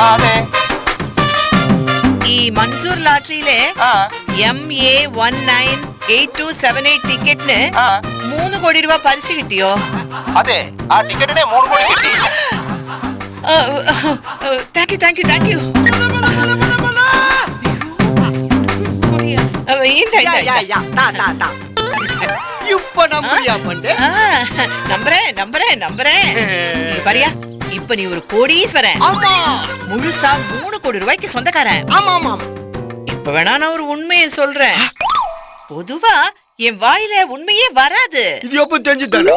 అదే ఈ Mansoor లాటరీలే MA198278 ticket ನ 3 ಕೋಟಿ ರೂಪಾಯಿ ಪರಿಸು ಕಿಟ್ಟಿಯೋ ಅದೇ ಆ ಟಿಕೆಟ್ 3 ಕೋಟಿ ಕಿಟ್ಟಿ ಥ್ಯಾಂಕ್ ಯು இப்ப நம்புறியா பண்டே? நம்புறேன் பாரியா இப்ப நீ ஒரு கோடீஸ்வரன். ஆமா முழுசா 3 கோடி ரூபாய்க்கு சொந்தக்காரன். ஆமா இப்ப வேணா நான் ஒரு உண்மையை சொல்றேன். பொதுவா என் வாயில உண்மையே வராது. இது எப்ப தெரிஞ்சுதானே?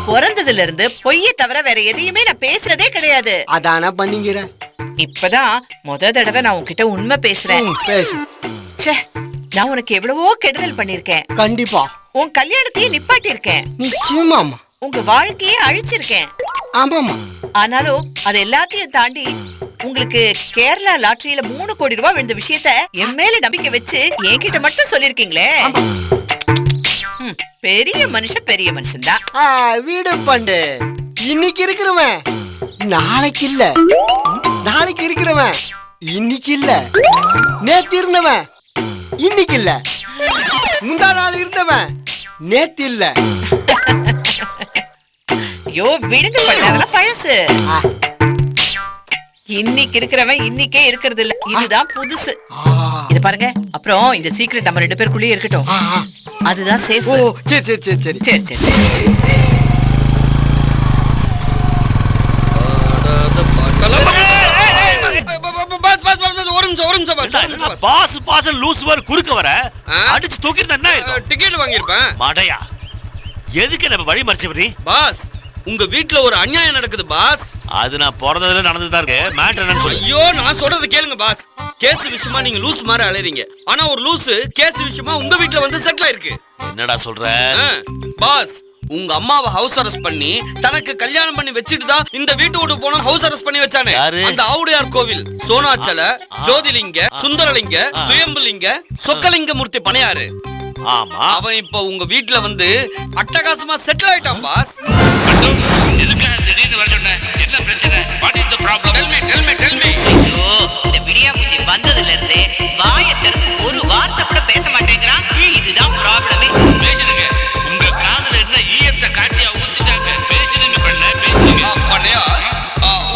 பிறந்ததுல இருந்து பொய்யை தவிர வேற எதையுமே நான் பேசுறதே கிடையாது. அதான பண்ணீங்கற. இப்பதான் முத தடவை நான் உன்கிட்ட உண்மை பேசுறேன். பேசு. ச்சே, நான் உனக்கு எவ்வளவோ கெடுதல் பண்ணிருக்கேன். கண்டிப்பா. உன் கல்யாணத்தையே நிப்பாட்டி இருக்கேன். நிச்சயமாமா. உங்க வாழ்க்கையே அழிச்சிருக்கேன். ஆமாமா. ஆனாலும் அது எல்லாத்தையும் தாண்டி உங்களுக்கு கேரளா லாட்டரியில 3 கோடி ரூபாய் விழுந்த விஷயத்த என் மேல நம்பிக்கை வச்சு என்கிட்ட மட்டும் சொல்லிருக்கீங்களே. பெரிய மனுஷன் தான். வீடு பண்டு இன்னைக்கு இருக்கிறவன் நாளைக்கு இல்ல, நாளைக்கு இருக்கிறவன் இன்னைக்கு இல்ல, நேத்து இருந்தவன் இன்னைக்கு இல்ல, முந்தா நாள் இருந்தவன் நேத்து இல்ல. ஐயோ விடுங்க பண்ண, அதெல்லாம் பழசு. இன்னைக்கு இருக்கிறவன் இன்னைக்கே இருக்கிறது இல்ல, இதுதான் புதுசு. இது பாருங்க. அப்புறம் இந்த சீக்ரெட் நம்ம 2 பேருக்குள்ளேயே இருக்கட்டும். அதுதான் சேஃப். ஓ சரி. பாஸ் லூஸ் வர குறுக்க வர அடிச்சு தூக்கிட்டு என்ன டிக்கெட் வாங்கிருப்பேன். மாடையா எதுக்கு நம்ம வழி மறைச்சவரி? பாஸ் உங்க வீட்ல ஒரு அநியாயம் நடக்குது பாஸ். அது நான் பிறந்ததுல நடந்துதான் இருக்கு. மேட்டர் என்னன்னு சொல்லு. ஐயோ நான் சொல்றது கேளுங்க பாஸ். கேஸ் விஷயமா நீங்க லூஸ் மாதிரி அலையறீங்க. ஆனா ஒரு லூஸ் கேஸ் விஷயமா உங்க வீட்ல வந்து செட்டில் ஆயிருக்கு. என்னடா சொல்ற? பாஸ் உங்க அம்மாவை ஹவுஸ் அரெஸ்ட் பண்ணி தனக்கு கல்யாணம் பண்ணி வச்சிட்டு தான் இந்த வீட்டு விட்டு போன ஹவுஸ் அரெஸ்ட் பண்ணி வச்சானே அந்த ஆவுடையார் கோவில் சோனாச்சல ஜோதிலிங்க சுந்தரலிங்க சுயம்புலிங்க சொக்கலிங்க மூர்த்தி பணையாரு. ஆமா அவன் இப்ப உங்க வீட்ல வந்து அட்டகாசமா செட்டில் ஆயிட்டான் பாஸ். எதுக்காக திடீர்னு வரணும்? என்ன பிரச்சனை? What is the problem? Tell me. ஐயோ இந்த விடியா முஞ்சி வந்ததுல இருந்து வாயை திறந்து ஒரு வார்த்தை கூட பேச மாட்டேங்கிறான். இதுதான் ப்ராப்ளமே. பேசுங்க. உங்க காதுல என்ன ஈயத்தை காட்டியா ஊத்திட்டாங்க? பேசுங்க பண்ணையா.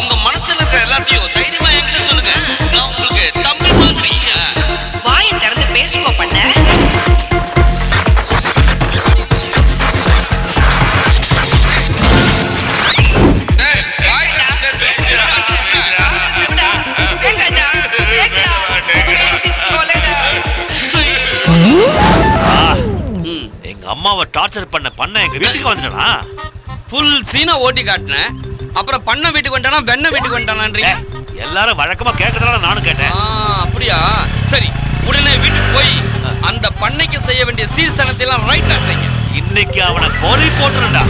உங்க மனசுல இருக்கிற எல்லாத்தையும் தைரியமா என்கிட்ட சொல்லுங்க. நான் உங்களுக்கு தம்பி மாதிரி. வாயை திறந்து பேசுங்க பண்ண. அம்மாவை டார்ச்சர் பண்ண எங்க வீட்டுக்கு வந்துட்டா. ஃபுல் சீனா ஓட்டி காட்டினேன். அப்புறம் பண்ண வீட்டுக்கு வந்துட்டானா வெண்ண வீட்டுக்கு வந்துட்டானான்றீங்க. எல்லாரும் வழக்கமா கேட்கறதால நானும் கேட்டேன். அப்படியா? சரி உடனே வீட்டுக்கு போய் அந்த பண்ணைக்கு செய்ய வேண்டிய சீர்சனத்தை எல்லாம் ரைட்டா செய்யுங்க. இன்னைக்கு அவனை கோலி போட்டுறா.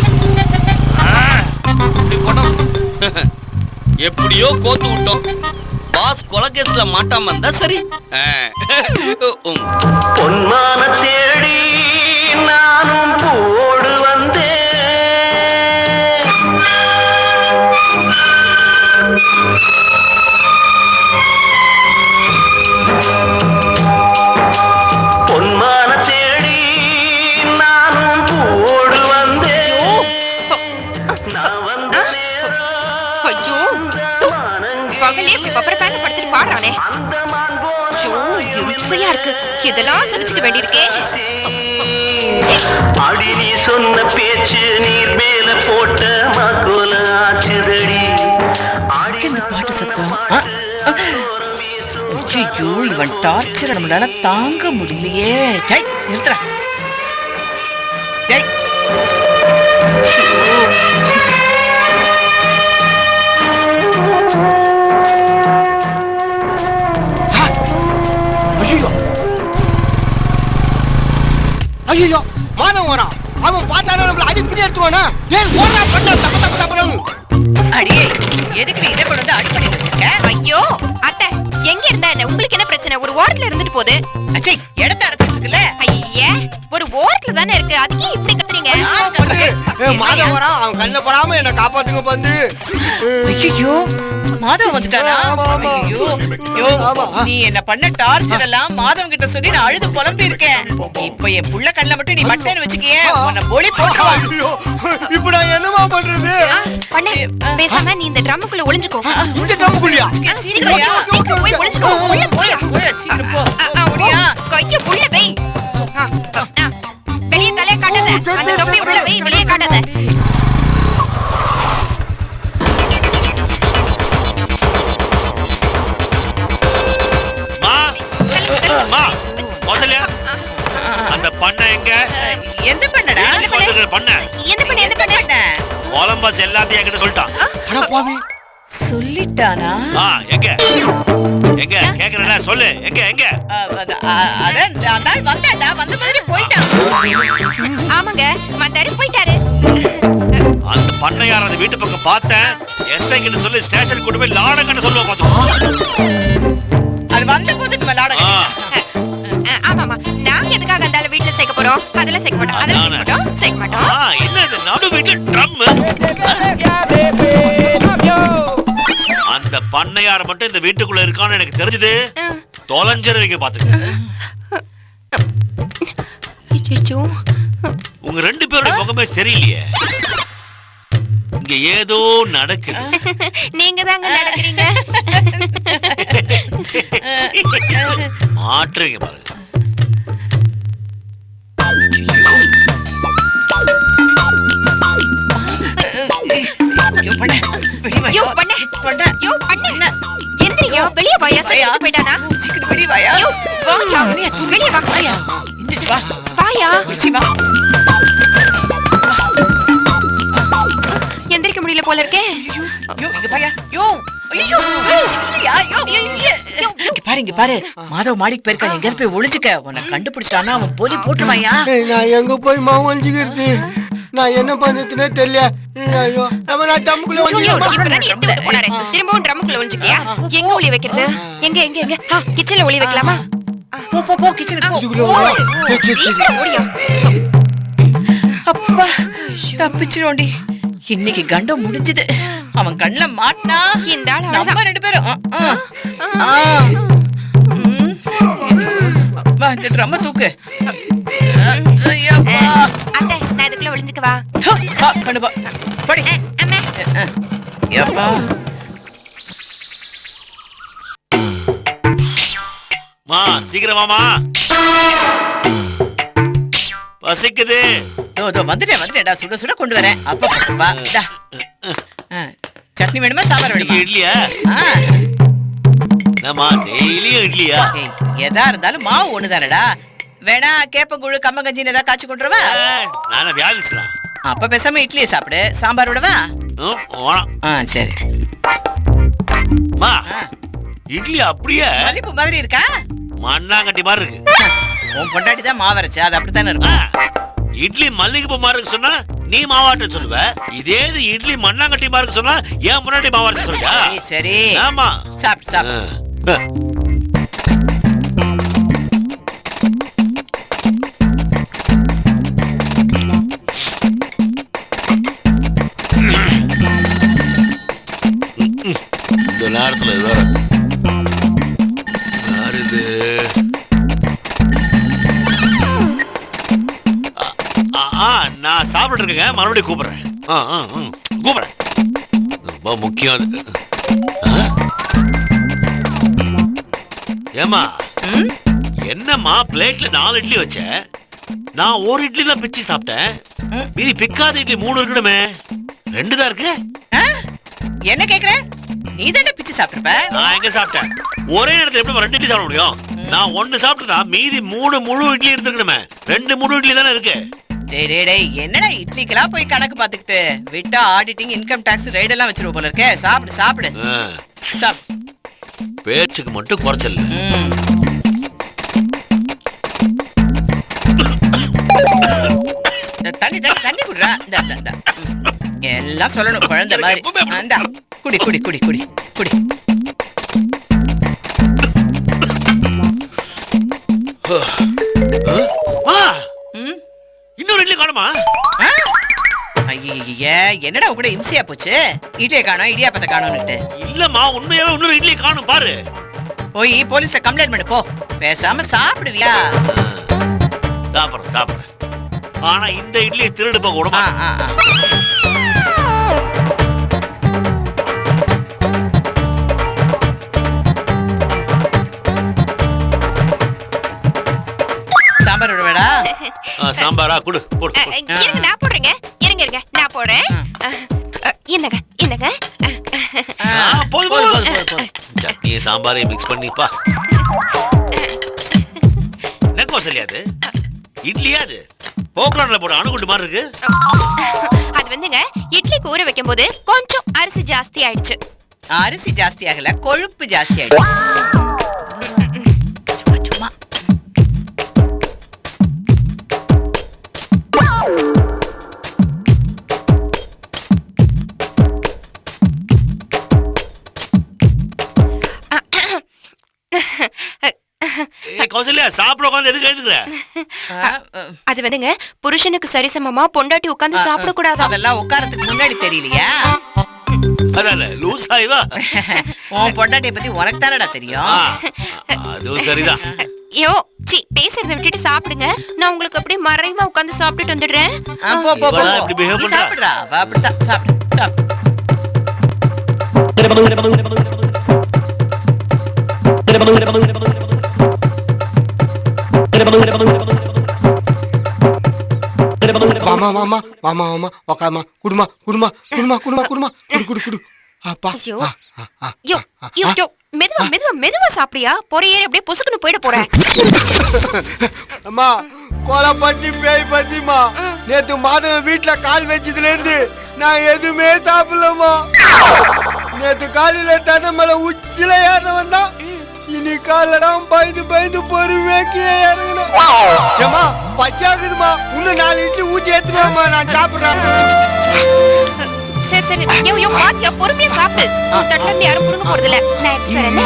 எப்படியோ கோத்து விட்டோம். பாஸ் கொலகேஸ்ல மாட்டாம இருந்தா சரி. பொன்மான தேடி நானும் போடு வந்தேன். பொன்மான தேடி நானும் போடு வந்தேன். நான் வந்த ஐயோ பகலே பப்பரப்பான படுத்துட்டு பாடுறானே. இம்சையா இருக்கு. இதெல்லாம் சமைச்சுக்க வேண்டியிருக்கே. அடி நீ சொன்ன பேச்சு நீர் மேல போட்ட மகோல ஆச்சுதடி. பாட்டு சத்தம். ஐயோ இவன் டார்ச்சர் நம்மளால தாங்க முடியலையே. நிறுத்துற. ஐயோ மானம் வரான். அவன் பார்த்தானே நம்மள அடிப்படி எடுத்துவானா? ஏன் ஓடுறா பண்ணா தப்பறணும். அடியே எதுக்கு இதை கொண்டு வந்து அடி பண்ணி வச்சிருக்க? ஐயோ அத்தை எங்க இருந்தா என்ன? உங்களுக்கு என்ன பிரச்சனை? ஒரு ஓரத்துல இருந்துட்டு போகுது. அச்சே இடத்த அரைச்சிருக்குல்ல. ஐயே ஒரு ஓரத்துல தானே இருக்கு. அதுக்கே இப்படி கத்துறீங்க? மாதம் வரான், அவன் கண்ணில் படாம என்ன காப்பாத்துங்க வந்து. ஐயோ மாதவன் வந்துட்டானா? ஆமா, ஆமா. ஐயோ, ஐயோ, ஆமா. நீ என்ன பண்ண டார்ச்சர் எல்லாம் மாதவன் கிட்ட சொல்லி நான் அழுது புலம்பி இருக்கேன். இப்ப என் புள்ள கண்ணுல மட்டும் நீ மட்டன்னு வச்சுக்கியே, உன்னை போலி போட்டுருவான். ஐயோ, இப்ப நான் என்னமா பண்றது? பண்ணு பேசாம நீ இந்த ட்ரம்முக்குள்ள ஒளிஞ்சுக்கோ. இந்த டம்முக்குள்ளியா? சீக்கிரம்யா. போய் ஒளிஞ்சுக்கோ. உள்ள போய் போய் சீக்கிரம் போ. ஓடியா கைய உள்ள வை. வெளியே தலைய காட்டாத. அந்த தொப்பி உள்ள வை, வெளியே காட்டாத. மா முதல்ல அந்த பண்ண எங்க? எந்த பண்ணடா? பண்ண என்ன பண்ண கோலம்பஸ் எல்லாத்தையும் என்கிட்ட சொல்லிட்டான். அட பாவி. சொல்லிட்டானா? எங்க எங்க கேக்குறேன்ல, சொல்லு எங்க எங்க? அதான் வந்தாடா, வந்த மாதிரி போயிட்டான். ஆமாங்க வந்தாரு போயிட்டாரு. அந்த பண்ணையார் அந்த வீட்டு பக்கம் பார்த்தேன். எஸ்ஐக்கு சொல்லி ஸ்டேஷன் கொண்டு போய் லாடங்கன்னு சொல்லுவோம் பார்த்தோம். அது வந்த போது நம்ம லாடகம். ஆமாமா நாங்க எதுக்காக அந்த வீட்டுல சேர்க்க போறோம்? அதெல்லாம் சேர்க்க மாட்டோம். அதெல்லாம் சேர்க்க மாட்டோம். என்ன இது நடு வீட்டுல ட்ரம்? அந்த பண்ணையார் மட்டும் இந்த வீட்டுக்குள்ள இருக்கான்னு எனக்கு தெரிஞ்சது. தொலைஞ்சிருவீங்க பாத்துக்க. உங்க ரெண்டு பேரோட முகமே சரியில்லையே. இங்க ஏதோ நடக்குது. நீங்க தாங்க நடக்கிறீங்க. மாற்றுங்க பாருங்க. எந்திரிங்க வெளியே வாயா. சைக்கிள் போயிட்டானா? சீக்கிரம் வெளிய வாயா. வெளியே வா. எந்திரிச்சு வா. வாயா. வா. எந்திரிக்க முடியல போல இருக்கே. யோ இங்க பாயா. யோ ஐயோ இல்லையா. யோ இங்க பாரு, இங்க பாரு. மாதவ மாடிக்கு போயிருக்கான். எங்க போய் ஒளிஞ்சுக்க. உன்னை கண்டுபிடிச்சானா அவன் போலி போட்டுருவாயா. நான் எங்க போய் ஒளிஞ்சுக்கிறது? நான் என்ன பண்றதுன்னே தெரியல. ஐயோ, நான் டம்முக்குள்ள திரும்பவும் ட்ரம்முக்குள்ள ஒளிஞ்சுக்கியா? எங்க ஒளி வைக்கிறது? எங்க எங்க எங்க கிச்சன்ல ஒளி வைக்கலாமா? போ போ போ கிச்சனுக்கு போ. ஓடியா. அப்பா தப்பிச்சிரோண்டி. இன்னைக்கு கண்டம் முடிஞ்சது. அவன் கண்ணுல மாட்டினா இந்த ஆள் நம்ம ரெண்டு பேரும் வா இந்த ட்ரம்ம தூக்கு. அத்தை நான் இதுக்குள்ள ஒளிஞ்சுக்கவா? கண்டு பா படி. அம்மா எப்பா மா சீக்கிரம் வாமா. பசிக்குது. வந்துட்டேன்டா. சுட சுட கொண்டு வரேன். அப்பா வா. சட்னி வேணுமா சாம்பார் வேணுமா? இட்லியா? டெய்லியும் இட்லியா? எதா இருந்தாலும் மாவு ஒண்ணுதானடா. வேணா கேப்பங்குழு கம்மங்கஞ்சின்னு ஏதாவது காய்ச்சி கொண்டுருவா? நானே வியாதிச்சுலாம். அப்ப பேசாம இட்லியை சாப்பிடு. சாம்பார் விடவா? சரி. இட்லி அப்படியே மல்லிப்பூ மாதிரி இருக்கா? மண்ணாங்கட்டி மாதிரி இருக்கு. உன் பொண்டாட்டி தான் மாவரைச்சு, அது அப்படித்தானே இருக்கும். இட்லி மல்லிகைப்பூ மாதிரி இருக்கு சொன்னா நீ மாவாட்ட சொல்லுவ. இதே இட்லி மண்ணாங்கட்டி மாதிரி இருக்கு சொன்னா ஏன் முன்னாடி மாவாட்ட சொல்லுவா? சரி ஆமா சாப்பிட்டு சாப்பிட்டு. இந்த நேரத்துல யாருது? நான் சாப்பிட்டு இருக்கேங்க. மறுபடியும் கூப்பிடுறேன். கூப்பிடுறேன். ரொம்ப முக்கியம். ஏமா என்னம்மா பிளேட்ல 4 இட்லி வச்ச, நான் ஒரு இட்லி தான் பிச்சு சாப்பிட்டேன். மீதி பிக்காத இட்லி 3 இருக்கணுமே. 2 தான் இருக்கு. என்ன கேக்குற? நீ தானே பிச்சு சாப்பிட்டுருப்ப. நான் எங்க சாப்பிட்டேன்? ஒரே நேரத்துல எப்படி 2 இட்லி சாப்பிட முடியும்? நான் 1 சாப்பிட்டா மீதி 3 முழு இட்லி இருந்துக்கணுமே. 2 முழு இட்லி தானே இருக்கு. டேய் என்னடா இட்லிக்கெல்லாம் போய் கணக்கு பாத்துக்கிட்டு விட்டா ஆடிட்டிங் இன்கம் டாக்ஸ் ரைட் எல்லாம் வச்சிருவோம் போல இருக்கே. சாப்பிடு சாப்பிடு சாப்பிடு. பேச்சுக்கு மட்டும் குறைச்சல். தண்ணி தண்ணி தண்ணி குடுறா. எல்லாம் சொல்லணும் குழந்தை மாதிரி. குடி குடி குடி குடி குடி. இன்னொரு இட்லி காணுமா? என்னடா கூட இம்சையா போச்சு? இட்லியை காணோம், இடியாப்பத்தை காணோம்னுட்டு. இல்லம்மா, உண்மையாவே இன்னொரு இட்லி காணும் பாரு. போய் போலீஸ்ல கம்ப்ளைண்ட் பண்ணு போ. பேசாம சாப்பிடுவியா? சாப்பிடுறேன். ஆனா இந்த இட்லியை திருடு போக விட சாம்பார் விடுவேடா? சாம்பாரா குடு. இருங்க நான் போடுறேங்க. இருங்க நான் போடுறேன். என்னங்க சட்னியை சாம்பாரையும் மிக்ஸ் பண்ணிப்பா. என்ன கோசலியாது? இட்லியா அது? போக்கலான்ல போட அணுகுண்டு மாதிரி இருக்கு. அது வந்துங்க இட்லிக்கு ஊற வைக்கும் போது கொஞ்சம் அரிசி ஜாஸ்தி ஆயிடுச்சு. அரிசி ஜாஸ்தி ஆகல, கொழுப்பு ஜாஸ்தி ஆயிடுச்சு. சும்மா கௌசல்யா, சாப்பிட உட்காந்து எதுக்கு எழுதுகிற? அது வந்துங்க புருஷனுக்கு சரிசமமா பொண்டாட்டி உட்கார்ந்து சாப்பிட கூடாது. அதெல்லாம் உட்காரத்துக்கு முன்னாடி தெரியலையா? அதான் லூஸ் ஆயிவா. உன் பொண்டாட்டியை பத்தி உனக்கு தானடா தெரியும். அதுவும் சரிதான். ஐயோ பேசுறத விட்டுட்டு சாப்பிடுங்க. நான் உங்களுக்கு அப்படியே மறைவா உட்கார்ந்து சாப்பிட்டுட்டு வந்துடுறேன். சாப்பிடுறா, அப்படித்தான் சாப்பிடு. மாமா உக்காமா குடுமா குடுமா குடுமா குடுமா குடுமா குடு குடு குடு. அப்பா மெதுவா சாப்பிடியா? பொறையே அப்படியே பொசுக்குன்னு போயிட போறேன். அம்மா கொலை பத்தி பேய் பத்திமா நேத்து மாதவன் வீட்டுல கால் வச்சதுல இருந்து நான் எதுவுமே சாப்பிடலமா. நேத்து காலையில தன்னை மேல உச்சில ஏறவன் தான். இனி காலெல்லாம் பயந்து பொறுமையாக்கி இறங்கணும். ஏமா பச்சாக்குதுமா, இன்னும் 4 இட்லி ஊத்தி ஏத்துவாமா, நான் சாப்பிடுறேன். சரி பாத்தியா, பொறுமையா சாப்பிடு. தட்டண்டி யாரும் புடுங்க போறது இல்ல. நான் எடுத்து வரேன்.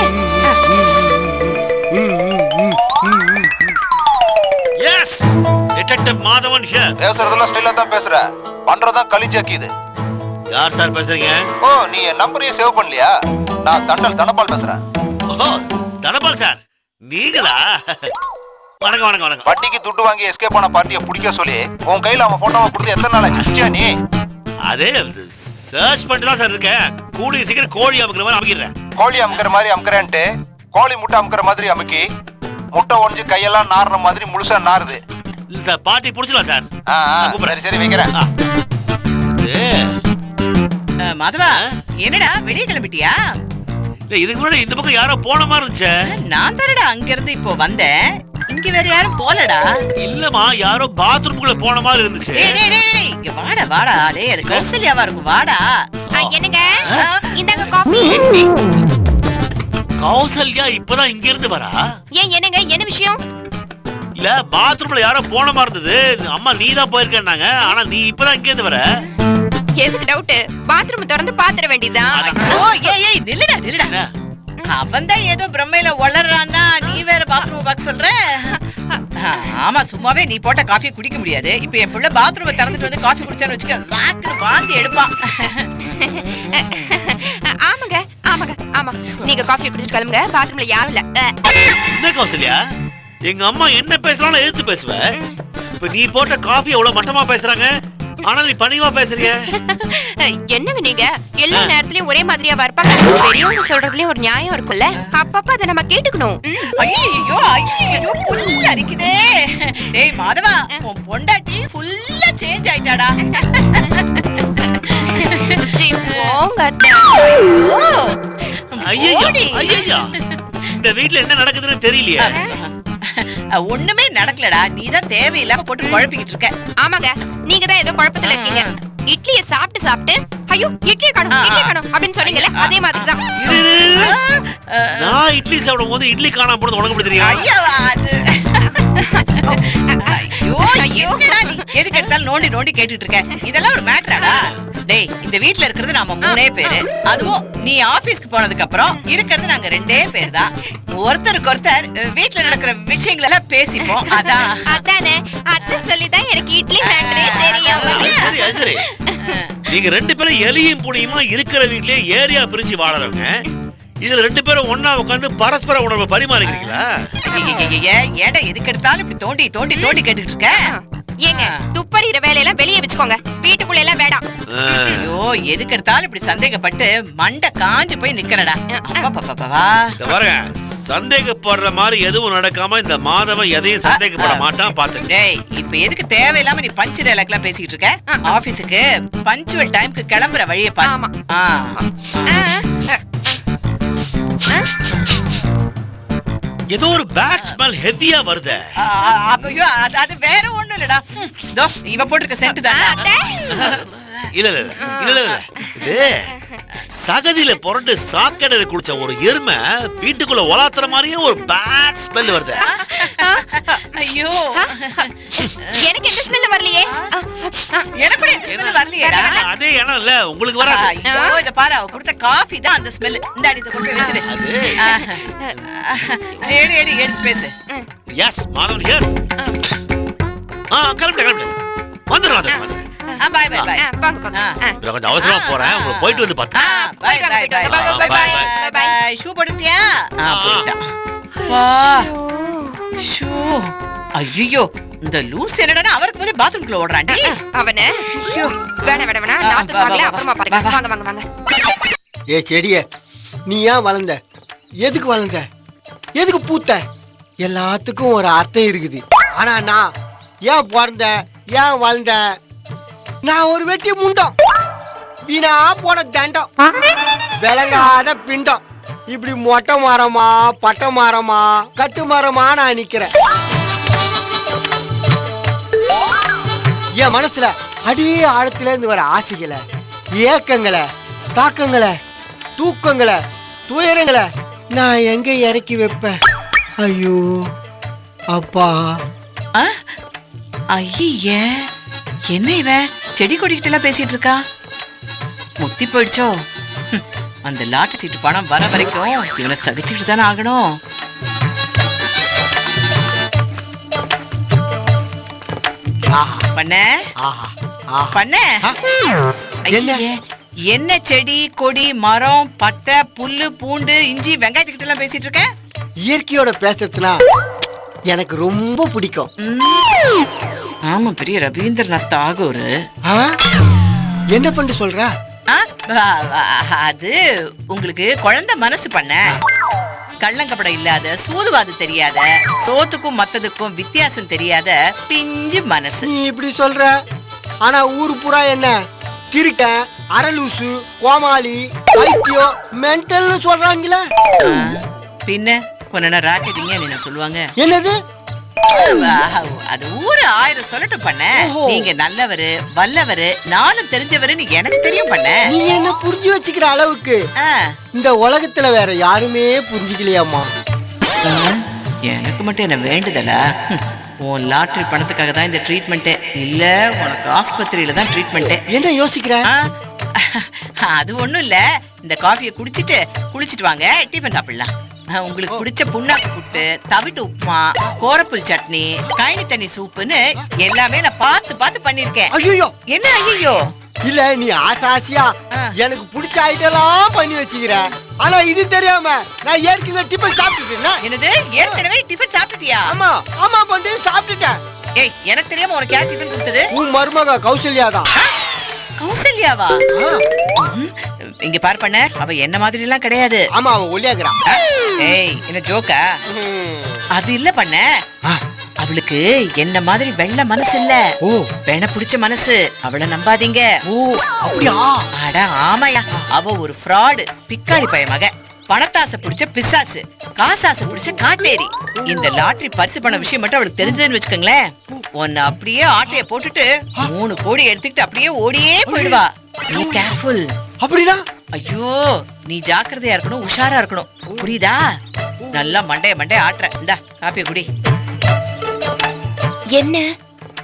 Yes, detective Madhavan here. பேசுறதெல்லாம் ஸ்டைலா தான் பேசுற, பண்றதா கலிஜாக்கிது. யார் சார் பேசுறீங்க? ஓ, நீ என் நம்பரையே சேவ் பண்ணலையா? நான் தனபால் பேசுறேன். ஓ, தனபால் சார் நீங்களா? வணக்கம். வட்டிக்கு துட்டு வாங்கி எஸ்கேப் ஆன பார்ட்டியை பிடிக்க சொல்லி உன் கையில அவன் போட்டோவை கொடுத்து எத்தனை நாள் ஆச்சு நீ? அது சர்ச் பண்ணிட்டு தான் சார் இருக்கேன். கூடிய சீக்கிரம் கோழி அமுக்கிற மாதிரி அமுக்கிறேன். கோழி அமுக்கிற மாதிரி அமுக்கிறேன்ட்டு கோழி முட்டை அமுக்கிற மாதிரி அமுக்கி முட்டை ஒடிஞ்சு கையெல்லாம் நாறுற மாதிரி முழுசா நாறுது. இந்த பாட்டி புடிச்சலாம் சார். சரி வைக்கிறேன். மாதவா, என்னடா வெளியே கிளம்பிட்டியா? இதுக்கு முன்னாடி இந்த பக்கம் யாரோ போன மாதிரி இருந்துச்சு. நான் தானடா அங்க இருந்து இப்போ வந்தேன். இங்க வேற யாரும் போலடா. இல்லமா, யாரோ பாத்ரூம்குள்ள போன மாதிரி இருந்துச்சு. இங்க வாடா. டேய், அது கௌசல்யாவா இருக்கும், வாடா. என்னங்க இந்தாங்க காபி. கௌசல்யா இப்பதான் இங்க இருந்து வரா? என்னங்க என்ன விஷயம்? இல்ல, பாத்ரூம்ல யாரோ போன மாதிரி இருந்தது. அம்மா நீ தான் போயிருக்கேன்னாங்க. ஆனா நீ இப்பதான் இங்க இருந்து வர. எதுக்கு டவுட்? பாத்ரூம் திறந்து பாத்திர வேண்டியதுதான். நில்லுடா. அவன் தான் ஏதோ பிரம்மையில வளர்றான்னா நீ வேற பாத்ரூம் பார்க்க சொல்ற? ஆமா, சும்மாவே நீ போட்ட காஃபியை குடிக்க முடியாது. இப்ப என் புள்ள பாத்ரூமை திறந்துட்டு வந்து காஃபி குடிச்சான்னு வச்சுக்க, வாந்தி எடுப்பான். ஆமாங்க. நீங்க காஃபி குடிச்சிட்டு கிளம்புங்க. பாத்ரூம்ல யாரும் இல்ல. என்ன கௌசல்யா, எங்க அம்மா என்ன பேசுறாலும் எதிர்த்து பேசுவ. இப்ப நீ போட்ட காஃபி எவ்வளவு மட்டமா பேசுறாங்க, ஆனா நீ பணிவா பேசுறிய. என்னங்க நீங்க எல்லா நேரத்துலயும் ஒரே மாதிரியா இருப்பாங்க? பெரியவங்க சொல்றதுலயும் ஒரு நியாயம் இருக்குல்ல, அப்பப்ப அதை நம்ம கேட்டுக்கணும். ஐயோ புல்ல அரிக்குதே. டேய் மாதவா, உன் பொண்டாட்டி ஃபுல்லா சேஞ்ச் ஆயிட்டாடா. ஐயா, இந்த வீட்ல என்ன நடக்குதுன்னு தெரியலையே. ஒண்ணுமே நடக்கலடா, நீதான் தேவையில்லாம போட்டு குழப்பிக்கிட்டு இருக்க. ஆமாங்க, நீங்க தான் ஏதோ குழப்பத்துல இருக்கீங்க. இட்லியை சாப்பிட்டு ஐயோ இட்லியை காணோம் அப்படின்னு சொன்னீங்கல்ல, அதே மாதிரி தான். நான் இட்லி சாப்பிடும் போது இட்லி காணாம போறது உனக்கு எப்படி தெரியும்? எதுக்கு எடுத்தாலும் நோண்டி கேட்டுட்டு இருக்க? இதெல்லாம் ஒரு மேட்டராடா? டேய், இந்த வீட்ல இருக்கிறது நாம 3 பேரு. அதுவும் நீ ஆபீஸ்க்கு போனதுக்கு அப்புறம் இருக்கிறது நாங்க 2 பேர் தான். ஒருத்தருக்கு ஒருத்தர் வீட்ல நடக்கிற விஷயங்கள் எல்லாம் பேசிப்போம். அதானே, அத சொல்லிதான் எனக்கு இட்லி மேட்டரே தெரியும். நீங்க 2 பேரும் எலியும் புனியுமா இருக்கிற வீட்லயே ஏரியா பிரிச்சு வாழறவங்க. இதுல 2 பேரும் ஒண்ணா உட்கார்ந்து பரஸ்பர உணர்வை பரிமாறிக்கிறீங்களா? ஏடா எதுக்கு எடுத்தாலும் இப்படி தோண்டி தோண்டி தோண்டி கேட்டுட்டு இருக்க? ஏங்க துப்பறிற வேலையெல்லாம் வெளியே வச்சுக்கோங்க, வீட்டுக்குள்ள எல்லாம் வேண்டாம். ஐயோ எதுக்கு எடுத்தாலும் இப்படி சந்தேகப்பட்டு மண்டை காஞ்சு போய் நிக்கிறடா. பாருங்க, சந்தேகப்படுற மாதிரி எதுவும் நடக்காம இந்த மாதவன் எதையும் சந்தேகப்பட மாட்டான் பாத்து. டேய் இப்ப எதுக்கு தேவையில்லாம நீ பஞ்ச் டைலாக்லாம் பேசிட்டு இருக்க? ஆபீஸுக்கு பஞ்சுவல் டைம்க்கு கிளம்புற வழியை பாரு. ஆமா. ஏதோ ஒரு பேட் ஸ்மெல் ஹெவியா வருது. ஐயோ அது வேற ஒண்ணும் இல்லடா. தோஸ் இவ போட்டுருக்க சென்ட் தான். இல்ல இல்ல இல்ல இல்ல இது சகதியில புரண்டு சாக்கடையில குடிச்ச ஒரு எருமை வீட்டுக்குள்ள ஒலாத்துற மாதிரியே ஒரு பேட் ஸ்மெல் வருது. ஐயோ எனக்கு எந்த ஸ்மெல்ல வரலையே. எனக்கு ஸ்மெல் வரலையேடா. அதே இடம் இல்ல உங்களுக்கு வராது. ஐயோ இத பாரு, அவ கொடுத்த காபி தான் அந்த ஸ்மெல். இந்த அடித கொண்டு வெச்சிரு. ஏடி எடுத்து பேசு. Yes Madhavan here. கிளம்பு வந்துடுறேன். Bye bye bye. கொஞ்சம் அவசரமா போறேன், உங்களை போயிட்டு வந்து பார்த்தேன். Bye bye bye bye bye. Shoe போடுட்டியா? போட்டா. வா ஷூ. ஐயோ இந்த லூஸ் என்னடா அவருக்கு வந்து பாத்ரூம்க்குள்ள ஓடுறான்டி. அவனே வேணா நாத்து வாங்கல, அப்புறமா பாருங்க. வாங்க வாங்க வாங்க. ஏ செடியே, நீ ஏன் வளர்ந்த? எதுக்கு வளர்ந்த? எதுக்கு பூத்த? எல்லாத்துக்கும் ஒரு அர்த்தம் இருக்குது. ஆனா நான் ஏன் பிறந்த, ஏன் வளர்ந்த? நான் ஒரு வெட்டி முண்டம், வீணா போன தண்டம், விளங்காத பிண்டம். இப்படி மொட்டை மரமா பட்டை மரமா கட்டு மரமா நான் நிக்கிறேன். என் மனசுல அடியே ஆழத்துல இருந்து வர ஆசைகளை, ஏக்கங்களை, தாக்கங்களை, தூக்கங்களை, துயரங்களை நான் எங்க இறக்கி வைப்பேன்? ஐயோ அப்பா. ஐயே என்ன இவன் செடி கொடிக்கிட்ட எல்லாம் பேசிட்டு இருக்கா? முத்தி போயிடுச்சோ? அந்த லாட்டு சீட்டு பணம் வர வரைக்கும் இவனை சகிச்சுட்டு தானே ஆகணும். பண்ண பண்ண என்ன செடி கொடி மரம் பட்டை புல்லு பூண்டு இஞ்சி வெங்காயத்துக்கிட்ட எல்லாம் பேசிட்டு இருக்க? இயற்கையோட பேசுறதுனா எனக்கு ரொம்ப பிடிக்கும். ஆமா பெரிய ரவீந்திரநாத் தாகூர். என்ன பண்ணி சொல்ற? அது உங்களுக்கு குழந்தை மனசு பண்ண, கள்ளங்கப்படம் இல்லாத, சூதுவாது தெரியாத, சோத்துக்கும் மத்ததுக்கும் வித்தியாசம் தெரியாத பிஞ்சு மனசு. நீ இப்படி சொல்ற, ஆனா ஊரு பூரா என்ன கிரிக்க, அரலூசு, கோமாளி, பைத்தியம், மென்டல்னு சொல்றாங்களே. பின்ன உன்ன ராக்கெட்டிங்க என்ன சொல்லுவாங்க? என்னது? அது ஊரு 1000 சொல்லட்டும் பண்ண. நீங்க நல்லவரு வல்லவரு நானும் தெரிஞ்சவருன்னு எனக்கு தெரியும் பண்ண. நீ என்ன புரிஞ்சு வச்சுக்கிற அளவுக்கு இந்த உலகத்துல வேற யாருமே புரிஞ்சுக்கலையாமா. எனக்கு மட்டும் என்ன வேண்டுதலா? உன் லாட்டரி பணத்துக்காக தான் இந்த ட்ரீட்மெண்ட் இல்ல உனக்கு ஆஸ்பத்திரியில தான் ட்ரீட்மெண்ட்? என்ன யோசிக்கிற? அது ஒண்ணும் இல்ல, இந்த காஃபியை குடிச்சிட்டு குளிச்சிட்டு வாங்க, டிஃபன் சாப்பிடலாம். உங்களுக்கு பிடிச்ச புண்ணாக்கு புட்டு, தவிட்டு உப்புமா, கோரப்புல் சட்னி, கைனி தண்ணி சூப்புன்னு எல்லாமே நான் பார்த்து பார்த்து பண்ணிருக்கேன். ஐயோ என்ன ஐயோ? இல்ல நீ ஆசாசியா எனக்கு பிடிச்ச ஐட்டெல்லாம் பண்ணி வச்சுக்கிற. ஆனா இது தெரியாம நான் ஏற்கனவே டிஃபன் சாப்பிட்டுட்டேன். என்னது ஏற்கனவே டிஃபன் சாப்பிட்டுட்டியா? ஆமா ஆமா பண்ணி சாப்பிட்டுட்டேன். ஏய் எனக்கு தெரியாம உனக்கு யார் டிஃபன் கொடுத்தது? உன் மருமக கௌசல்யா தான். கௌசல்யாவா? இங்க பார் பண்ண, அவ என்ன மாதிரி எல்லாம் கிடையாது. ஆமா அவ ஒல்லியாக்குறா. ஏய் என்ன ஜோக்கா? அது இல்ல பண்ண, அவளுக்கு என்ன மாதிரி வெள்ள மனசு இல்ல. ஓ வேண பிடிச்ச மனசு. அவளை நம்பாதீங்க. ஓ அப்படியா? அட ஆமாயா, அவ ஒரு ஃப்ராடு, பிக்காளி பைய மக, பணத்தாசை பிடிச்ச பிசாசு, காசாசை பிடிச்ச காட்டேரி. இந்த லாட்டரி பரிசு பண்ண விஷயம் மட்டும் அவளுக்கு தெரிஞ்சதுன்னு வச்சுக்கோங்களேன், உன்னை அப்படியே ஆட்டைய போட்டுட்டு 3 கோடி எடுத்துக்கிட்டு அப்படியே ஓடியே போயிடுவா. நீ கேர்ஃபுல். அப்படின்னா? ஐயோ நீ ஜாக்கிரதையா இருக்கணும், உஷாரா இருக்கணும், புரியுதா? நல்லா மண்டைய ஆட்டுற. இந்தா காப்பிய குடி. என்ன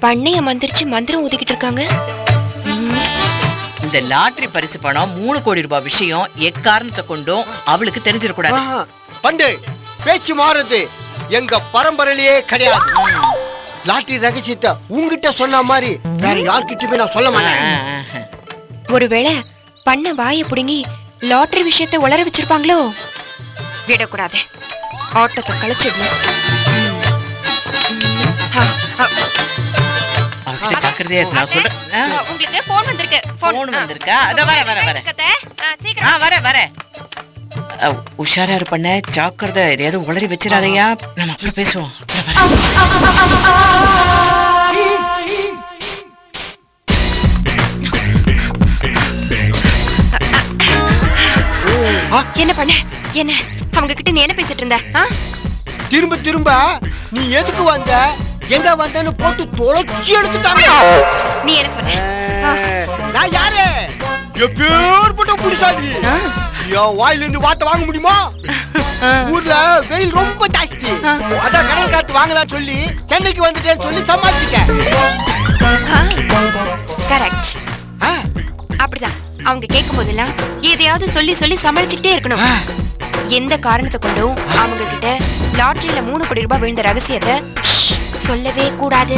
பண்ணைய மந்திரிச்சு மந்திரம் ஊதிக்கிட்டு இருக்காங்க? இந்த லாட்டரி பரிசு பணம் 3 கோடி ரூபாய் விஷயம் எக்காரணத்தை கொண்டும் அவளுக்கு தெரிஞ்சிடக்கூடாது. பண்டு பேச்சு மாறுது எங்க பரம்பரையிலேயே கிடையாது. லாட்டரி ரகசியத்தை உங்ககிட்ட சொன்ன மாதிரி வேற யார்கிட்டயுமே நான் சொல்ல மாட்டேன். ஒருவேளை பண்ண வாயை புடுங்கி லாட்டரி விஷயத்தை உளர வச்சிருப்பாங்களோ? விடக்கூடாது, ஆட்டத்தை கழிச்சிடணும். ஜாக்கிரதையா இரு, நான் சொல்றேன். உங்களுக்கு போன் வந்திருக்கு. போன் வந்திருக்கா? அத வர உஷாரா இரு பண்ண, ஜாக்கிரதை, எதையாவது உளறி வச்சிடாதையா. நம்ம அப்புறம் பேசுவோம். என்ன பண்ண? என்ன அவங்க கிட்ட நீ என்ன பேசிட்டு இருந்த? திரும்ப திரும்ப நீ எதுக்கு வந்த, எங்க வந்தன்னு போட்டு தொலைச்சி எடுத்துட்டாங்க. நீ என்ன சொன்ன? நான் யாரு? எப்பேற்பட்ட புடிசாலி. என் வாயில இருந்து வார்த்தை வாங்க முடியுமா? ஊர்ல வெயில் ரொம்ப ஜாஸ்தி, அதான் கடல் காத்து வாங்கலாம் சொல்லி சென்னைக்கு வந்துட்டேன்னு சொல்லி சமாளிச்சிட்டேன். கரெக்ட். அப்படிதான் அவங்க கேட்கும் போதெல்லாம் எதையாவது சொல்லி சொல்லி சமாளிச்சுக்கிட்டே இருக்கணும். எந்த காரணத்தை கொண்டும் அவங்க கிட்ட லாட்டரியில 3 கோடி ரூபாய் விழுந்த ரகசியத்தை சொல்லவே கூடாது.